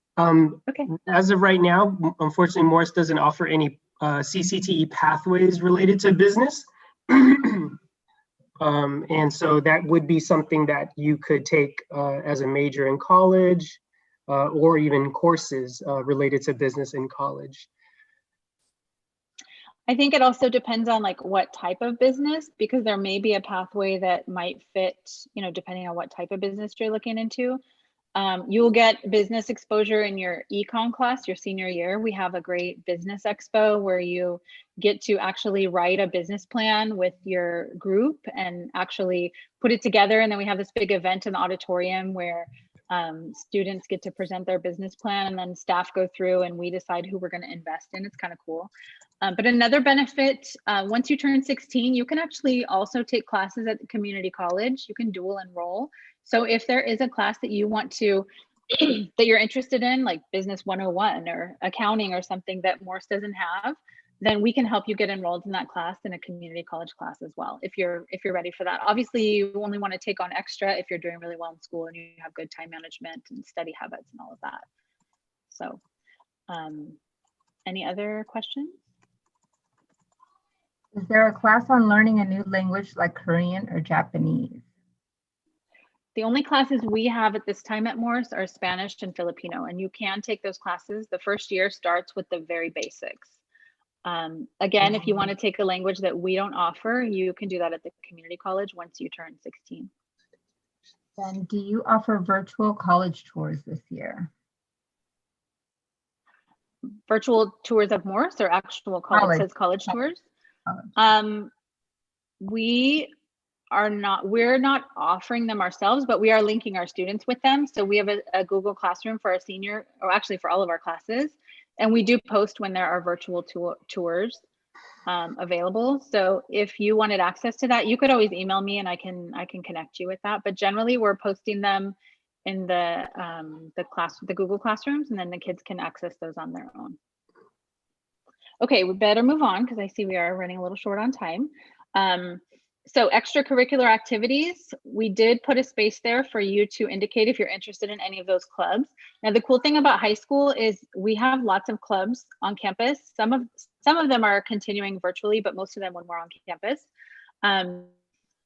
Okay. As of right now, unfortunately, Morse doesn't offer any CCTE pathways related to business. And so that would be something that you could take as a major in college, or even courses related to business in college. I think it also depends on like what type of business, because there may be a pathway that might fit, depending on what type of business you're looking into. You'll get business exposure in your econ class, your senior year. We have a great business expo where you get to actually write a business plan with your group and actually put it together. And then we have this big event in the auditorium where students get to present their business plan, and then staff go through and we decide who we're going to invest in. It's kind of cool. But another benefit, once you turn 16, you can actually also take classes at the community college. You can dual enroll. So if there is a class that you want to, that you're interested in, like Business 101 or accounting or something that Morse doesn't have, then we can help you get enrolled in that class in a community college class as well, if you're ready for that. Obviously, you only want to take on extra if you're doing really well in school and you have good time management and study habits and all of that. So any other questions? Is there a class on learning a new language like Korean or Japanese? The only classes we have at this time at Morse are Spanish and Filipino, and you can take those classes. The first year starts with the very basics. Again, if you want to take a language that we don't offer, you can do that at the community college once you turn 16. Then do you offer virtual college tours this year? Virtual tours of Morse or actual college? It says college tours. We're not offering them ourselves, but we are linking our students with them. So we have a Google Classroom for our senior, or actually for all of our classes. And we do post when there are virtual tours available. So if you wanted access to that, you could always email me and I can connect you with that. But generally we're posting them in the Google Classrooms, and then the kids can access those on their own. Okay, we better move on because I see we are running a little short on time. So extracurricular activities, we did put a space there for you to indicate if you're interested in any of those clubs. Now, the cool thing about high school is we have lots of clubs on campus. Some of them are continuing virtually, but most of them when we're on campus.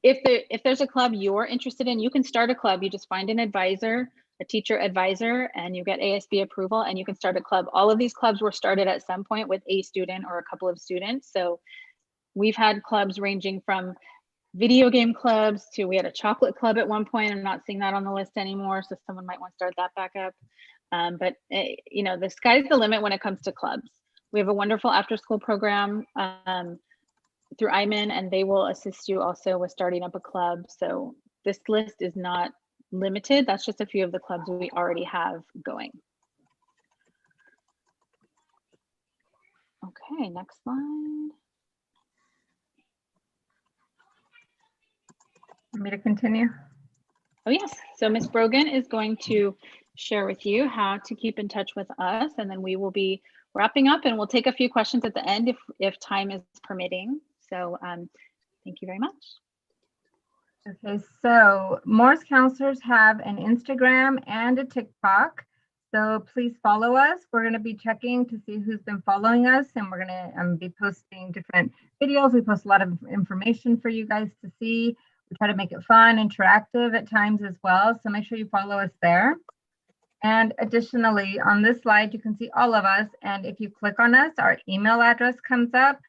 If there's a club you're interested in, you can start a club. You just find an advisor, a teacher advisor, and you get ASB approval and you can start a club. All of these clubs were started at some point with a student or a couple of students. So We've had clubs ranging from video game clubs to, we had a chocolate club at one point. I'm not seeing that on the list anymore, so someone might want to start that back up. But you know, the sky's the limit when it comes to clubs. We have a wonderful after-school program through IMIN, and they will assist you also with starting up a club. So this list is not limited. That's just a few of the clubs we already have going. Okay, next slide. Want me to continue? Oh yes, so Ms. Brogan is going to share with you how to keep in touch with us, and then we will be wrapping up, and we'll take a few questions at the end if time is permitting. So thank you very much. Okay, so Morse counselors have an Instagram and a TikTok. So please follow us. We're going to be checking to see who's been following us, and we're going to be posting different videos. We post a lot of information for you guys to see. We try to make it fun, interactive at times as well. So make sure you follow us there. And additionally, on this slide, you can see all of us. And if you click on us, our email address comes up.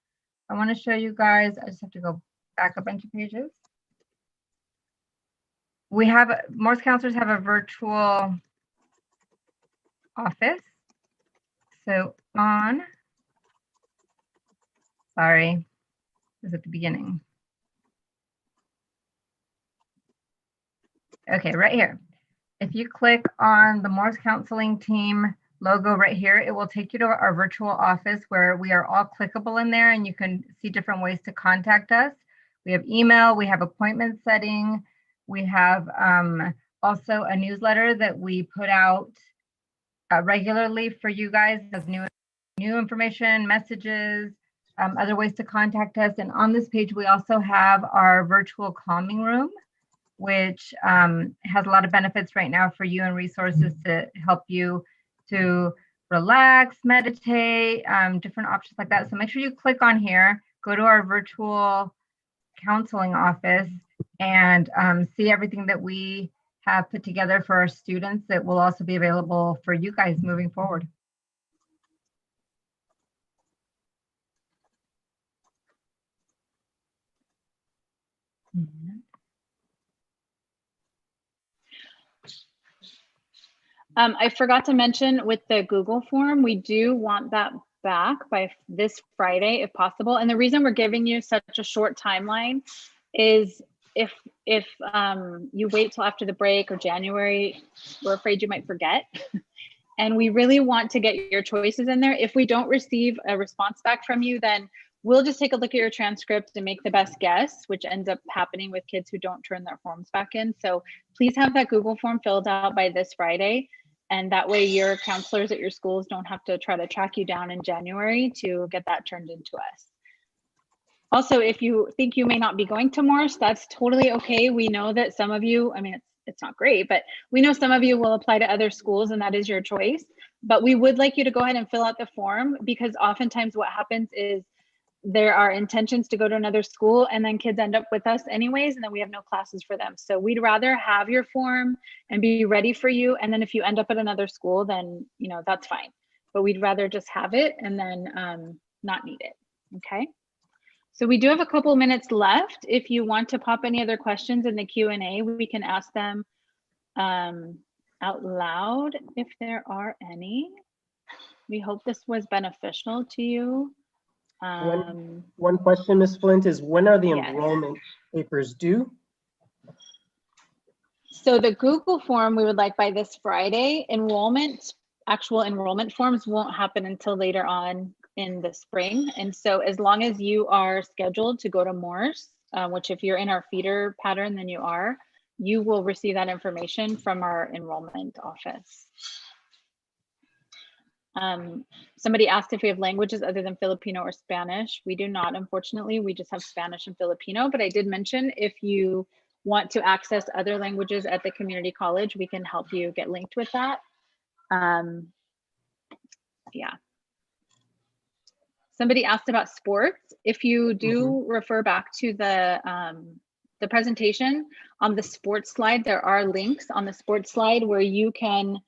I want to show you guys, I just have to go back a bunch of pages. We have, Morse counselors have a virtual office. So on, sorry, it was at the beginning. Okay, right here. If you click on the Morse Counseling Team logo right here, it will take you to our virtual office where we are all clickable in there, and you can see different ways to contact us. We have email, we have appointment setting, we have also a newsletter that we put out regularly for you guys as new information, messages, other ways to contact us. And on this page, we also have our virtual calming room, which has a lot of benefits right now for you and resources to help you to relax, meditate, different options like that. So make sure you click on here, go to our virtual counseling office, and see everything that we have put together for our students that will also be available for you guys moving forward. I forgot to mention with the Google form, we do want that back by this Friday if possible. And the reason we're giving you such a short timeline is if you wait till after the break or January, we're afraid you might forget. And we really want to get your choices in there. If we don't receive a response back from you, then we'll just take a look at your transcript and make the best guess, which ends up happening with kids who don't turn their forms back in. So please have that Google form filled out by this Friday. And that way your counselors at your schools don't have to try to track you down in January to get that turned into us. Also, if you think you may not be going to Morse, that's totally okay. We know that some of you, I mean, it's not great, but we know some of you will apply to other schools and that is your choice. But we would like you to go ahead and fill out the form, because oftentimes what happens is there are intentions to go to another school and then kids end up with us anyways, and then we have no classes for them. So we'd rather have your form and be ready for you. And then if you end up at another school, then, you know, that's fine. But we'd rather just have it and then not need it, okay? So we do have a couple minutes left. If you want to pop any other questions in the Q&A, we can ask them out loud if there are any. We hope this was beneficial to you. One question, Ms. Flint, is when are the enrollment papers due? So the Google form we would like by this Friday. Actual enrollment forms won't happen until later on in the spring. And so as long as you are scheduled to go to Morse, which if you're in our feeder pattern, then you will receive that information from our enrollment office. Somebody asked if we have languages other than Filipino or Spanish. We do not, unfortunately. We just have Spanish and Filipino, but I did mention if you want to access other languages at the community college, we can help you get linked with that. Yeah. Somebody asked about sports. If you do refer back to the presentation on the sports slide, there are links on the sports slide where you can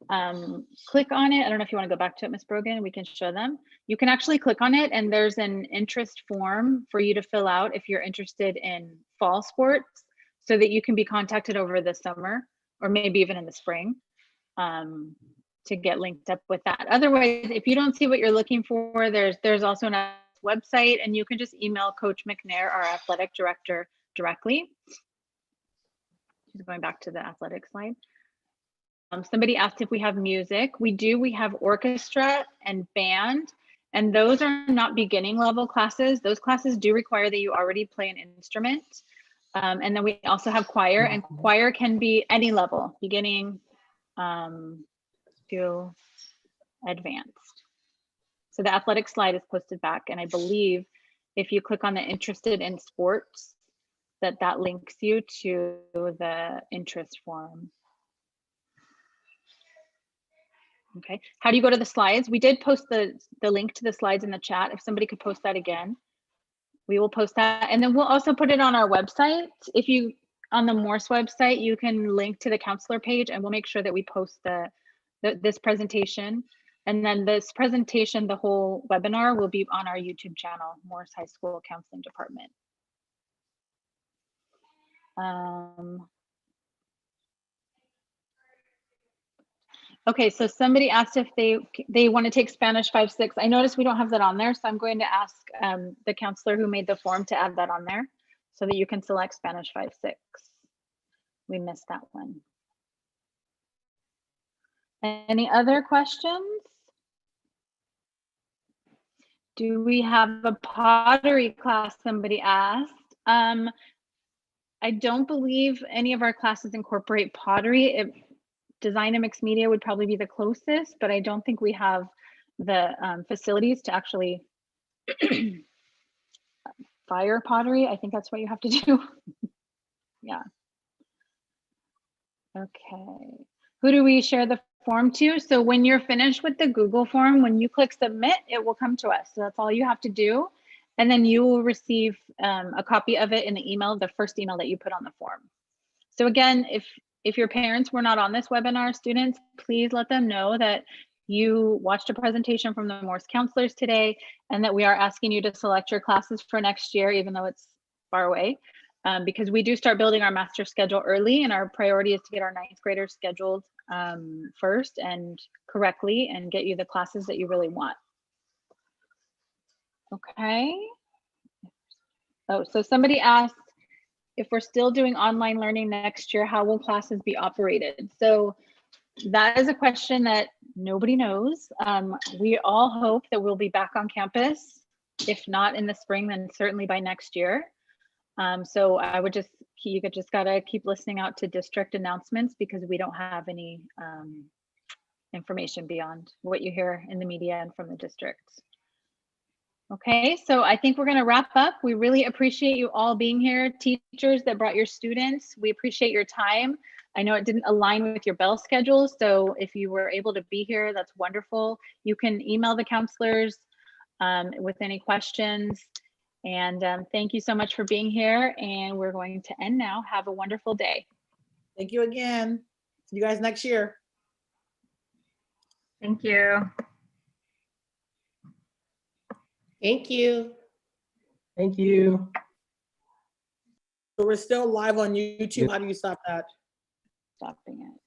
click on it. I don't know if you want to go back to it, Ms. Brogan, we can show them. You can actually click on it and there's an interest form for you to fill out if you're interested in fall sports so that you can be contacted over the summer or maybe even in the spring to get linked up with that. Otherwise, if you don't see what you're looking for, there's also a website and you can just email Coach McNair, our athletic director, directly. She's going back to the athletic slide. Somebody asked if we have music. We do. We have orchestra and band, and those are not beginning level classes. Those classes do require that you already play an instrument. And then we also have choir, and choir can be any level, beginning to advanced. So the athletic slide is posted back, and I believe if you click on the interested in sports, that links you to the interest form. Okay, how do you go to the slides? We did post the link to the slides in the chat. If somebody could post that again, we will post that. And then we'll also put it on our website. If you, on the Morse website, you can link to the counselor page and we'll make sure that we post this presentation. And then this presentation, the whole webinar will be on our YouTube channel, Morse High School Counseling Department. Okay, so somebody asked if they want to take Spanish 5-6. I noticed we don't have that on there, so I'm going to ask the counselor who made the form to add that on there so that you can select Spanish 5-6. We missed that one. Any other questions? Do we have a pottery class, somebody asked. I don't believe any of our classes incorporate pottery. Design and mixed media would probably be the closest, but I don't think we have the facilities to actually fire pottery. I think that's what you have to do. Yeah. Okay. Who do we share the form to? So when you're finished with the Google form, when you click submit, it will come to us. So that's all you have to do. And then you will receive a copy of it in the email, the first email that you put on the form. So again, if your parents were not on this webinar, students, please let them know that you watched a presentation from the Morse counselors today and that we are asking you to select your classes for next year, even though it's far away, because we do start building our master schedule early and our priority is to get our 9th graders scheduled first and correctly and get you the classes that you really want. Okay. Oh, so somebody asked, if we're still doing online learning next year, how will classes be operated? So that is a question that nobody knows. We all hope that we'll be back on campus. If not in the spring, then certainly by next year. So I would you just gotta keep listening out to district announcements because we don't have any information beyond what you hear in the media and from the districts. Okay, so I think we're going to wrap up. We really appreciate you all being here. Teachers that brought your students, we appreciate your time. I know it didn't align with your bell schedule, so if you were able to be here, that's wonderful. You can email the counselors with any questions. And thank you so much for being here. And we're going to end now. Have a wonderful day. Thank you again. See you guys next year. Thank you. Thank you. Thank you. So we're still live on YouTube. How do you stop that? Stopping it.